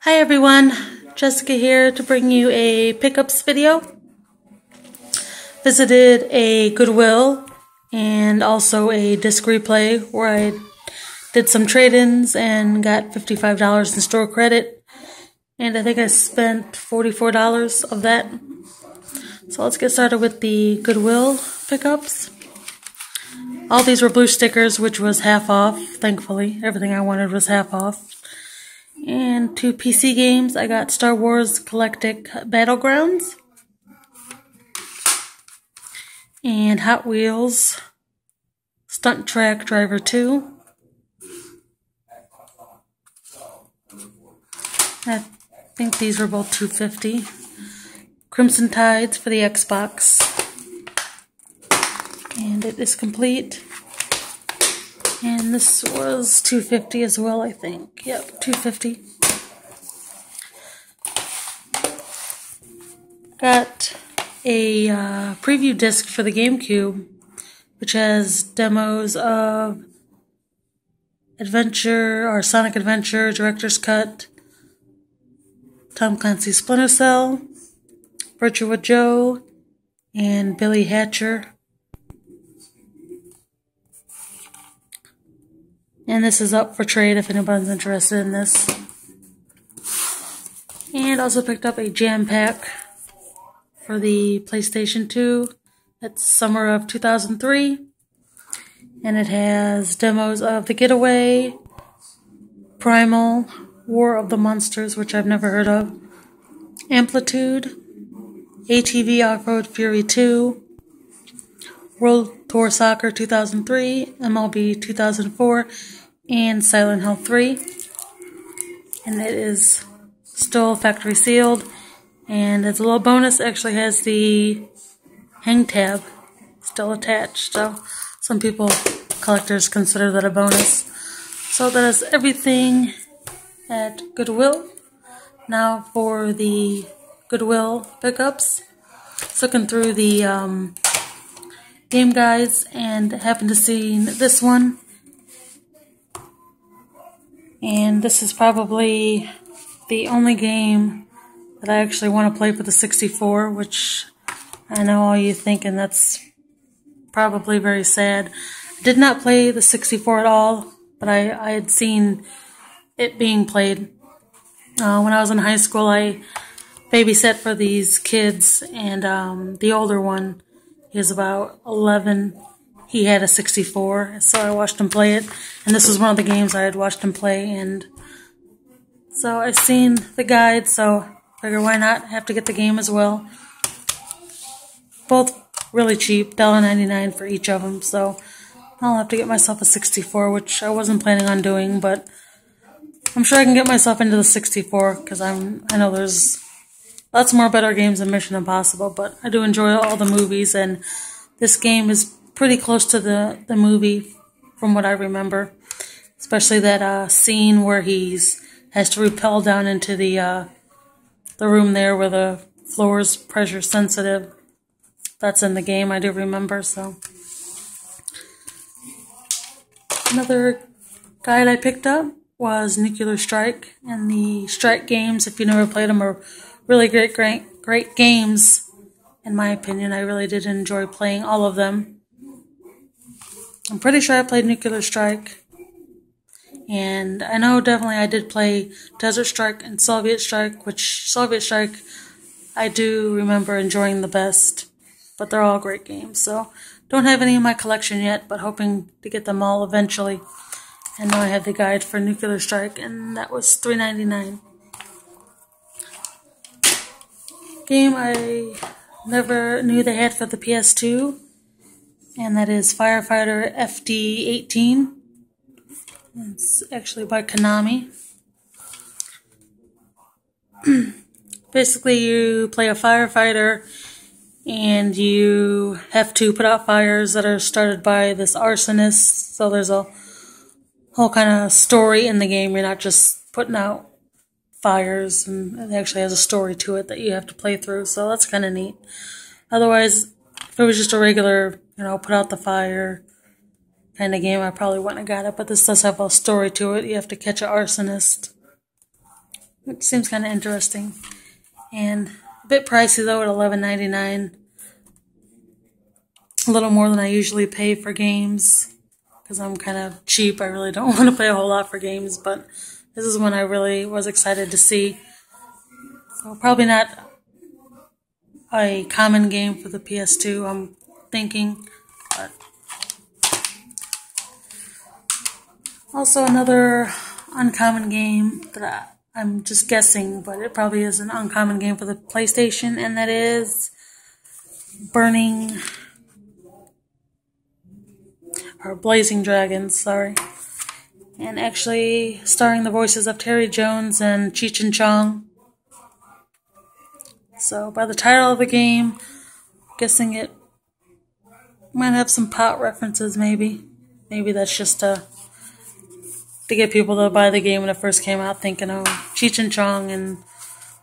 Hi everyone, Jessica here to bring you a pickups video. Visited a Goodwill and also a disc replay where I did some trade-ins and got $55 in store credit, and I think I spent $44 of that. So let's get started with the Goodwill pickups. All these were blue stickers, which was half off, thankfully. Everything I wanted was half off. And 2 PC games. I got Star Wars Galactic Battlegrounds and Hot Wheels Stunt Track Driver 2. I think these were both $2.50. Crimson Tides for the Xbox. And it is complete. And this was $2.50 as well, I think. Yep, $2.50. Got a preview disc for the GameCube, which has demos of Adventure or Sonic Adventure, Director's Cut, Tom Clancy's Splinter Cell, Virtua Joe, and Billy Hatcher. And this is up for trade if anybody's interested in this. And also picked up a jam pack for the PlayStation 2. It's summer of 2003. And it has demos of The Getaway, Primal, War of the Monsters, which I've never heard of, Amplitude, ATV Off-Road Fury 2, World Tour Soccer 2003, MLB 2004, and Silent Hill 3. And it is still factory sealed. And as a little bonus, it actually has the hang tab still attached. So some people, collectors, consider that a bonus. So that is everything at Goodwill. Now for the Goodwill pickups. Looking through the game guides and happened to see this one. And this is probably the only game that I actually want to play for the 64, which I know all you thinking that's probably very sad. I did not play the 64 at all, but I had seen it being played. When I was in high school, I babysat for these kids, and the older one, he was about 11. He had a 64, so I watched him play it, and this was one of the games I had watched him play, and so I seen the guide, so figure why not have to get the game as well. Both really cheap, $1.99 for each of them, so I'll have to get myself a 64, which I wasn't planning on doing, but I'm sure I can get myself into the 64, because I know there's lots more better games than Mission Impossible, but I do enjoy all the movies, and this game is pretty close to the movie from what I remember. Especially that scene where has to rappel down into the room there where the floor is pressure sensitive. That's in the game, I do remember, so. Another guide I picked up was Nuclear Strike, and the Strike games, if you never played them, are really great games. In my opinion, I really did enjoy playing all of them. I'm pretty sure I played Nuclear Strike. And I know definitely I did play Desert Strike and Soviet Strike, which Soviet Strike I do remember enjoying the best. But they're all great games. So don't have any in my collection yet, but hoping to get them all eventually. And now I have the guide for Nuclear Strike, and that was $3.99. Game I never knew they had for the PS2, and that is Firefighter FD18. It's actually by Konami. Basically, you play a firefighter, and you have to put out fires that are started by this arsonist. So there's a whole kind of story in the game. You're not just putting out fires, and it actually has a story to it that you have to play through, so that's kind of neat. Otherwise, if it was just a regular, put out the fire kind of game, I probably wouldn't have got it, but this does have a story to it. You have to catch an arsonist. It seems kind of interesting. And a bit pricey though at $11.99. A little more than I usually pay for games because I'm kind of cheap. I really don't want to pay a whole lot for games, but this is one I really was excited to see. So probably not a common game for the PS2, I'm thinking. But also another uncommon game that I'm just guessing, but it probably is an uncommon game for the PlayStation, and that is Blazing Dragons, sorry. And actually starring the voices of Terry Jones and Cheech and Chong. So by the title of the game, I'm guessing it might have some pot references maybe. Maybe that's just to get people to buy the game when it first came out, thinking, oh, Cheech and Chong, and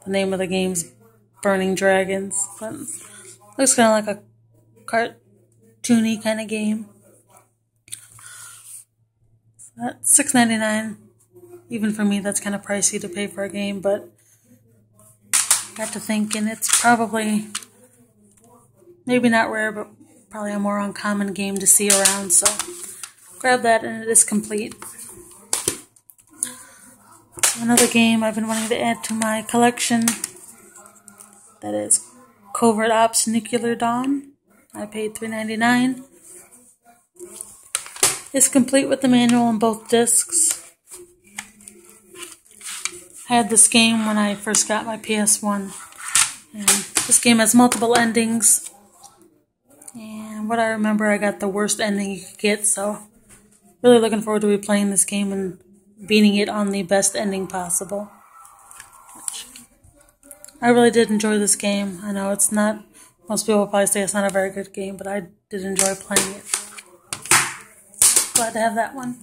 the name of the game's Burning Dragons. But it looks kind of like a cartoony kind of game. That's $6.99. Even for me, that's kind of pricey to pay for a game, but got to thinking it's probably, maybe not rare, but probably a more uncommon game to see around, so grab that and it is complete. Another game I've been wanting to add to my collection, that is Covert Ops Nuclear Dawn. I paid $3.99. It's complete with the manual on both discs. I had this game when I first got my PS1. And this game has multiple endings. And what I remember, I got the worst ending you could get, so really looking forward to replaying this game and beating it on the best ending possible. I really did enjoy this game. I know it's not, most people will probably say it's not a very good game, but I did enjoy playing it. Glad to have that one.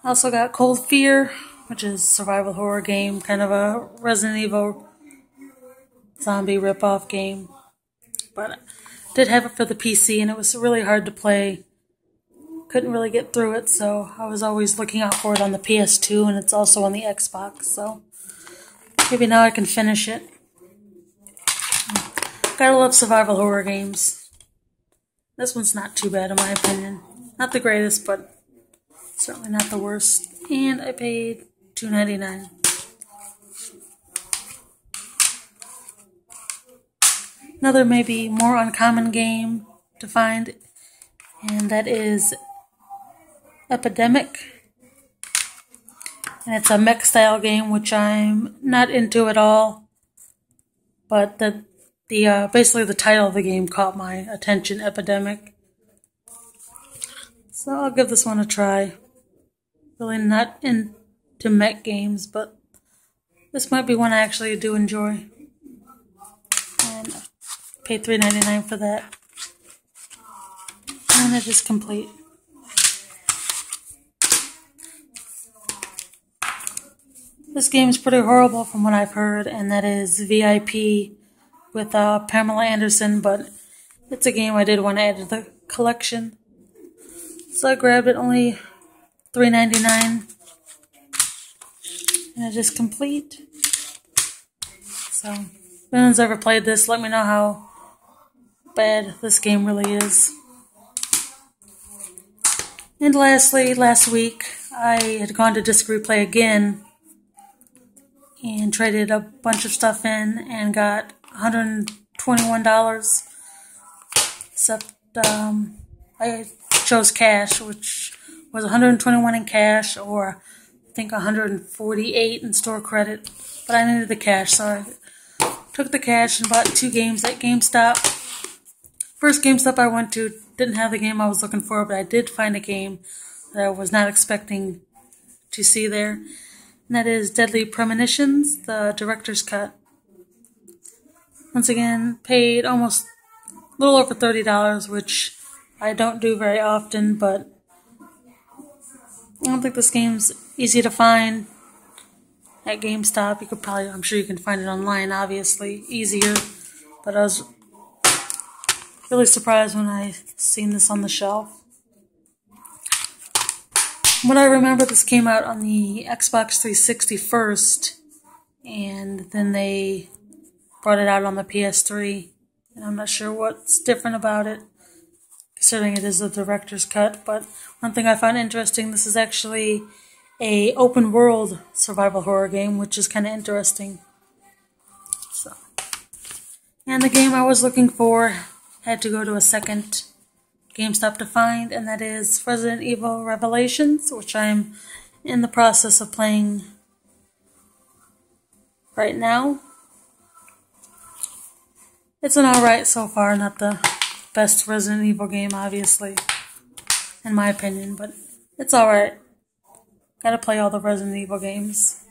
Also got Cold Fear, which is a survival horror game, kind of a Resident Evil zombie ripoff game. But I did have it for the PC, and it was really hard to play. Couldn't really get through it, so I was always looking out for it on the PS2, and it's also on the Xbox, so maybe now I can finish it. Gotta love survival horror games. This one's not too bad in my opinion. Not the greatest, but certainly not the worst. And I paid $2.99. Another maybe more uncommon game to find, and that is Epidemic. And it's a mech style game, which I'm not into at all. But basically the title of the game caught my attention, Epidemic. So I'll give this one a try. Really not into mech games, but this might be one I actually do enjoy. And I paid $3.99 for that. And it is complete. This game is pretty horrible from what I've heard, and that is VIP with Pamela Anderson, but it's a game I did want to add to the collection. So I grabbed it, only $3.99, and it is complete. So if anyone's ever played this, let me know how bad this game really is. And lastly, last week, I had gone to Disc Replay again and traded a bunch of stuff in and got $121, except I chose cash, which was $121 in cash, or I think $148 in store credit, but I needed the cash, so I took the cash and bought 2 games at GameStop. First GameStop I went to didn't have the game I was looking for, but I did find a game that I was not expecting to see there, and that is Deadly Premonitions, the director's cut. Once again, paid almost a little over $30, which I don't do very often, but I don't think this game's easy to find at GameStop. You could probably, I'm sure you can find it online, obviously, easier, but I was really surprised when I seen this on the shelf. What I remember, this came out on the Xbox 360 first, and then they brought it out on the PS3. And I'm not sure what's different about it, considering it is a director's cut. But one thing I find interesting, this is actually a open world survival horror game, which is kind of interesting. So, and the game I was looking for had to go to a second GameStop to find, and that is Resident Evil Revelations, which I'm in the process of playing right now. It's an alright so far, not the best Resident Evil game, obviously, in my opinion, but it's alright. Gotta play all the Resident Evil games.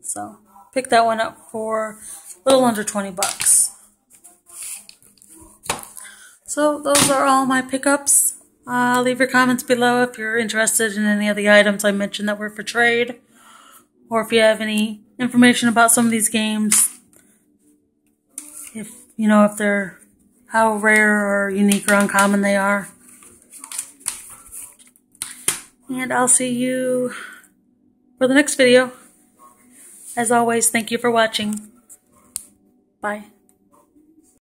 So, pick that one up for a little under 20 bucks. So, those are all my pickups. Leave your comments below if you're interested in any of the items I mentioned that were for trade, or if you have any information about some of these games. If they're, how rare or unique or uncommon they are. And I'll see you for the next video. As always, thank you for watching. Bye.